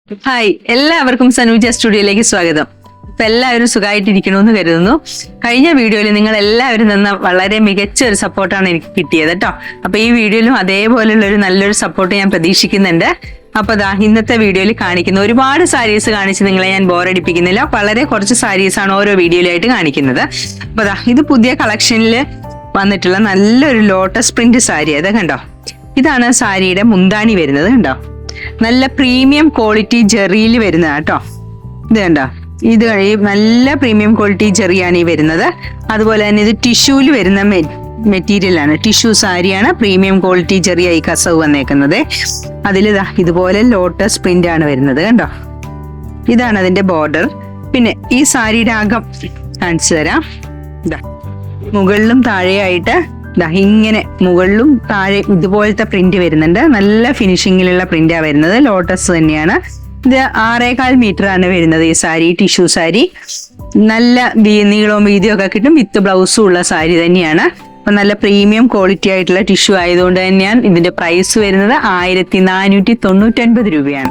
Hi, എല്ലാവർക്കും സനൂജ സ്റ്റുഡിയോയിലേക്ക് സ്വാഗതം. ഇപ്പൊ എല്ലാവരും സുഖമായിട്ടിരിക്കണമെന്ന് കരുതുന്നു. കഴിഞ്ഞ വീഡിയോയിൽ നിങ്ങൾ എല്ലാവരും തന്ന വളരെ മികച്ച ഒരു സപ്പോർട്ടാണ് എനിക്ക് കിട്ടിയത് കേട്ടോ. അപ്പൊ ഈ വീഡിയോയിലും അതേപോലെയുള്ള ഒരു നല്ലൊരു സപ്പോർട്ട് ഞാൻ പ്രതീക്ഷിക്കുന്നുണ്ട്. അപ്പൊ ഇന്നത്തെ വീഡിയോയിൽ കാണിക്കുന്ന ഒരുപാട് സാരീസ് കാണിച്ച് നിങ്ങളെ ഞാൻ ബോറടിപ്പിക്കുന്നില്ല. വളരെ കുറച്ച് സാരീസാണ് ഓരോ വീഡിയോയിലായിട്ട് കാണിക്കുന്നത്. അപ്പൊ ഇത് പുതിയ കളക്ഷനിൽ വന്നിട്ടുള്ള നല്ലൊരു ലോട്ടസ് പ്രിന്റ് സാരി. അത് കണ്ടോ, ഇതാണ് സാരിയുടെ മുന്താണി വരുന്നത്. കണ്ടോ, നല്ല പ്രീമിയം ക്വാളിറ്റി ജെറിയിൽ വരുന്ന കേട്ടോ. ഇത് കണ്ടോ, ഇത് നല്ല പ്രീമിയം ക്വാളിറ്റി ജെറിയാണ് ഈ വരുന്നത്. അതുപോലെ തന്നെ ഇത് ടിഷ്യൂല് വരുന്ന മെറ്റീരിയലാണ്, ടിഷ്യൂ സാരിയാണ്. പ്രീമിയം ക്വാളിറ്റി ജെറിയായി കസവ് വന്നേക്കുന്നത്. അതിൽ ഇതുപോലെ ലോട്ടസ് പ്രിന്റ് ആണ് വരുന്നത്. കണ്ടോ, ഇതാണ് അതിന്റെ ബോർഡർ. പിന്നെ ഈ സാരിയുടെ അകം കാണിച്ചു തരാം. മുകളിലും താഴെയായിട്ട് ഇങ്ങനെ മുകളിലും താഴെ ഇതുപോലത്തെ പ്രിന്റ് വരുന്നുണ്ട്. നല്ല ഫിനിഷിങ്ങിലുള്ള പ്രിന്റാണ് വരുന്നത്. ലോട്ടസ് തന്നെയാണ്. ഇത് 6.25 മീറ്റർ ആണ് വരുന്നത് ഈ സാരി. ടിഷ്യൂ സാരി, നല്ല നീളവും വീതിയും ഒക്കെ കിട്ടും. വിത്ത് ബ്ലൗസും ഉള്ള സാരി തന്നെയാണ്. അപ്പൊ നല്ല പ്രീമിയം ക്വാളിറ്റി ആയിട്ടുള്ള ടിഷ്യൂ ആയതുകൊണ്ട് തന്നെയാണ് ഇതിന്റെ പ്രൈസ് വരുന്നത് 1499 രൂപയാണ്.